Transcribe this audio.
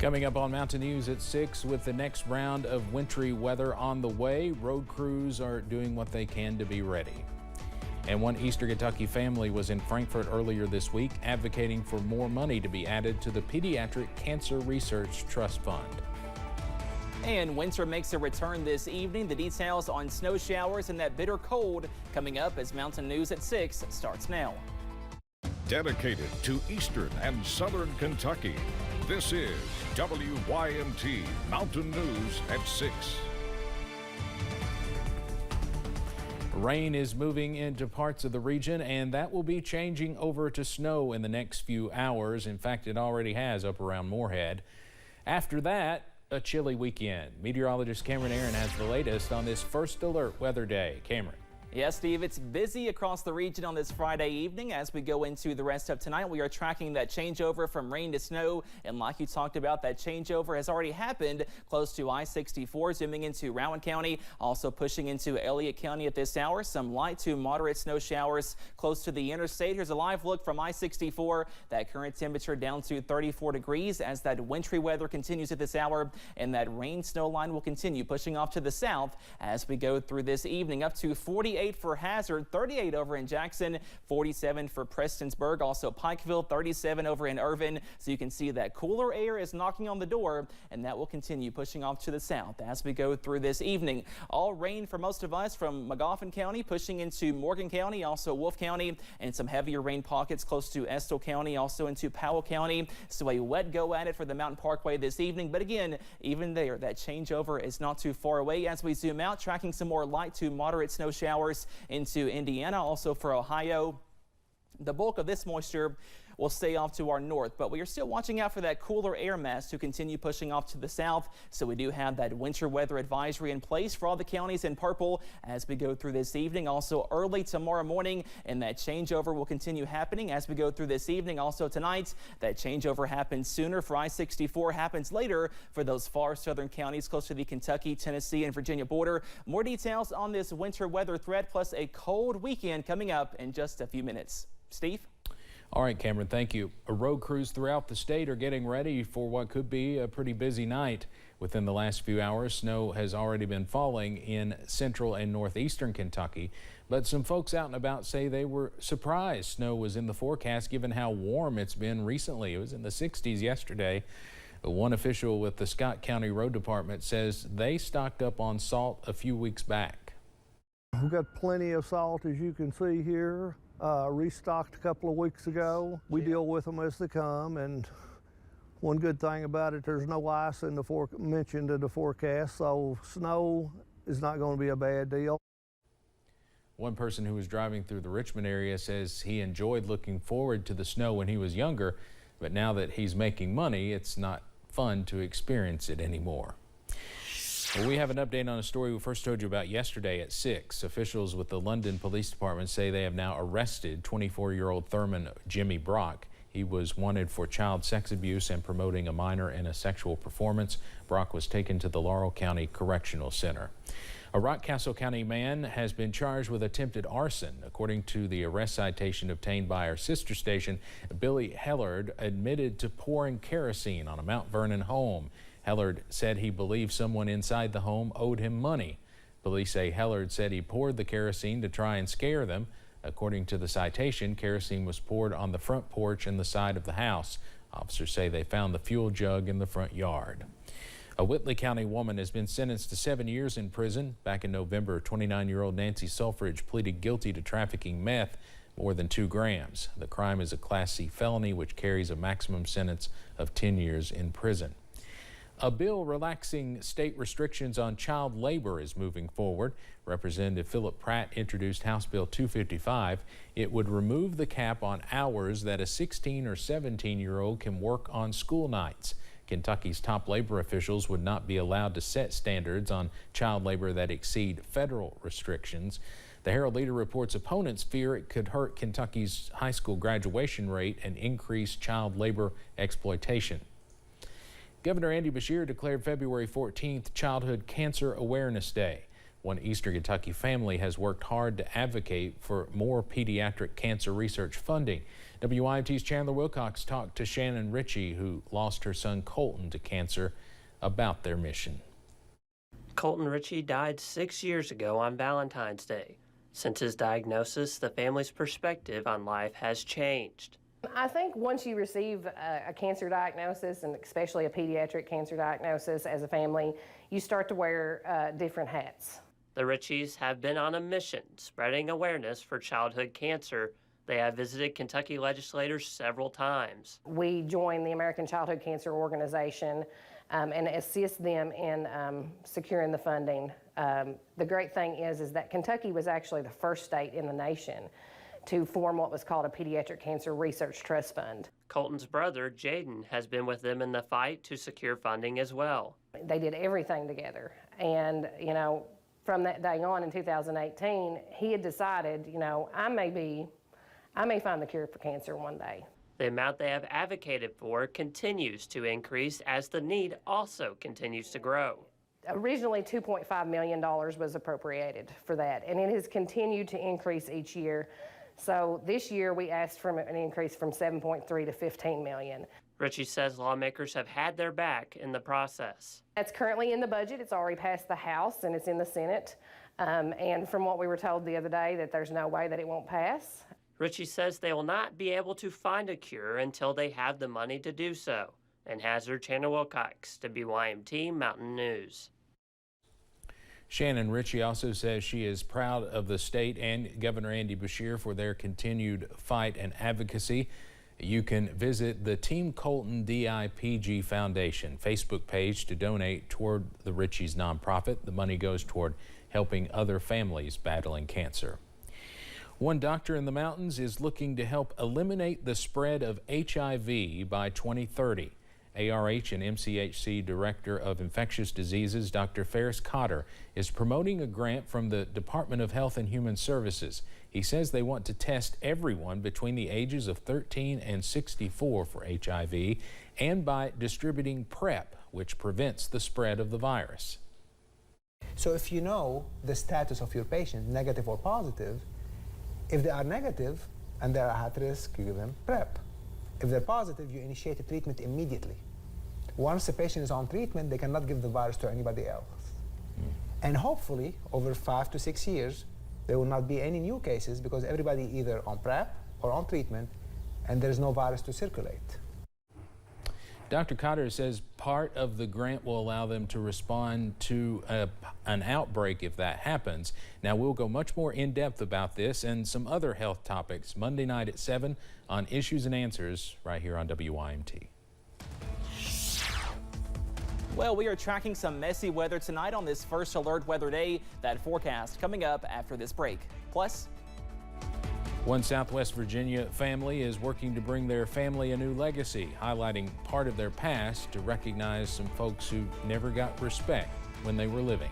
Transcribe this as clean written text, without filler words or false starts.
Coming up on Mountain News at 6, with the next round of wintry weather on the way, road crews are doing what they can to be ready. And one Eastern Kentucky family was in Frankfort earlier this week advocating for more money to be added to the Pediatric Cancer Research Trust Fund. And winter makes a return this evening. The details on snow showers and that bitter cold coming up as Mountain News at 6 starts now. Dedicated to Eastern and Southern Kentucky, this is WYMT Mountain News at 6. Rain is moving into parts of the region, and that will be changing over to snow in the next few hours. In fact, it already has up around Moorhead. After that, a chilly weekend. Meteorologist Cameron Aaron has the latest on this first alert weather day. Cameron. Yes, Steve, it's busy across the region on this Friday evening. As we go into the rest of tonight, we are tracking that changeover from rain to snow. And like you talked about, that changeover has already happened close to I-64, zooming into Rowan County, also pushing into Elliott County at this hour. Some light to moderate snow showers close to the interstate. Here's a live look from I-64. That current temperature down to 34 degrees as that wintry weather continues at this hour. And that rain snow line will continue pushing off to the south as we go through this evening, up to 48 for Hazard, 38 over in Jackson, 47 for Prestonsburg, also Pikeville, 37 over in Irvin. So you can see that cooler air is knocking on the door, and that will continue pushing off to the south as we go through this evening. All rain for most of us from Magoffin County pushing into Morgan County, also Wolfe County, and some heavier rain pockets close to Estill County, also into Powell County. So a wet go at it for the Mountain Parkway this evening. But again, even there, that changeover is not too far away as we zoom out, tracking some more light to moderate snow showers into Indiana, also for Ohio. The bulk of this moisture will stay off to our north, but we are still watching out for that cooler air mass to continue pushing off to the south. So we do have that winter weather advisory in place for all the counties in purple as we go through this evening. Also early tomorrow morning, and that changeover will continue happening as we go through this evening. Also tonight, that changeover happens sooner for I-64, happens later for those far southern counties close to the Kentucky, Tennessee, and Virginia border. More details on this winter weather threat, plus a cold weekend coming up in just a few minutes. Steve? All right, Cameron, thank you. Road crews throughout the state are getting ready for what could be a pretty busy night. Within the last few hours, snow has already been falling in central and northeastern Kentucky, but some folks out and about say they were surprised snow was in the forecast given how warm it's been recently. It was in the 60s yesterday. One official with the Scott County Road Department says they stocked up on salt a few weeks back. We've got plenty of salt, as you can see here. Restocked a couple of weeks ago. We deal with them as they come, and one good thing about it, there's no ice in the mentioned in the forecast, so snow is not going to be a bad deal. One person who was driving through the Richmond area says he enjoyed looking forward to the snow when he was younger, but now that he's making money, it's not fun to experience it anymore. Well, we have an update on a story we first told you about yesterday at 6. Officials with the London Police Department say they have now arrested 24-year-old Thurman Jimmy Brock. He was wanted for child sex abuse and promoting a minor in a sexual performance. Brock was taken to the Laurel County Correctional Center. A Rockcastle County man has been charged with attempted arson. According to the arrest citation obtained by our sister station, Billy Hellard admitted to pouring kerosene on a Mount Vernon home. Hellard said he believed someone inside the home owed him money. Police say Hellard said he poured the kerosene to try and scare them. According to the citation, kerosene was poured on the front porch and the side of the house. Officers say they found the fuel jug in the front yard. A Whitley County woman has been sentenced to 7 years in prison. Back in November, 29-year-old Nancy Sulfridge pleaded guilty to trafficking meth, more than 2 grams. The crime is a Class C felony, which carries a maximum sentence of 10 years in prison. A bill relaxing state restrictions on child labor is moving forward. Representative Philip Pratt introduced House Bill 255. It would remove the cap on hours that a 16 or 17-year-old can work on school nights. Kentucky's top labor officials would not be allowed to set standards on child labor that exceed federal restrictions. The Herald-Leader reports opponents fear it could hurt Kentucky's high school graduation rate and increase child labor exploitation. Governor Andy Beshear declared February 14th Childhood Cancer Awareness Day. One Eastern Kentucky family has worked hard to advocate for more pediatric cancer research funding. WYMT's Chandler Wilcox talked to Shannon Ritchie, who lost her son Colton to cancer, about their mission. Colton Ritchie died 6 years ago on Valentine's Day. Since his diagnosis, the family's perspective on life has changed. I think once you receive a cancer diagnosis, and especially a pediatric cancer diagnosis as a family, you start to wear different hats. The Ritchies have been on a mission spreading awareness for childhood cancer. They have visited Kentucky legislators several times. We joined the American Childhood Cancer Organization and assist them in securing the funding. The great thing is that Kentucky was actually the first state in the nation to form what was called a Pediatric Cancer Research Trust Fund. Colton's brother, Jaden, has been with them in the fight to secure funding as well. They did everything together. And, you know, from that day on in 2018, he had decided, you know, I may find the cure for cancer one day. The amount they have advocated for continues to increase as the need also continues to grow. Originally, $2.5 million was appropriated for that, and it has continued to increase each year. So this year we asked for an increase from 7.3 to 15 million. Ritchie says lawmakers have had their back in the process. That's currently in the budget. It's already passed the House and it's in the Senate. And from what we were told the other day, that there's no way that it won't pass. Ritchie says they will not be able to find a cure until they have the money to do so. In Hazard, Chandler Wilcox, WYMT Mountain News. Shannon Ritchie also says she is proud of the state and Governor Andy Beshear for their continued fight and advocacy. You can visit the Team Colton DIPG Foundation Facebook page to donate toward the Ritchie's nonprofit. The money goes toward helping other families battling cancer. One doctor in the mountains is looking to help eliminate the spread of HIV by 2030. ARH and MCHC Director of Infectious Diseases, Dr. Ferris Cotter, is promoting a grant from the Department of Health and Human Services. He says they want to test everyone between the ages of 13 and 64 for HIV, and by distributing PrEP, which prevents the spread of the virus. So if you know the status of your patient, negative or positive, if they are negative and they are at risk, you give them PrEP. If they're positive, you initiate a treatment immediately. Once the patient is on treatment, they cannot give the virus to anybody else. And hopefully, over 5 to 6 years, there will not be any new cases because everybody either on PrEP or on treatment, and there's no virus to circulate. Dr. Cotter says part of the grant will allow them to respond to an outbreak if that happens. Now, we'll go much more in depth about this and some other health topics Monday night at 7 on Issues and Answers right here on WYMT. Well, we are tracking some messy weather tonight on this first alert weather day. That forecast coming up after this break. Plus, one Southwest Virginia family is working to bring their family a new legacy, highlighting part of their past to recognize some folks who never got respect when they were living.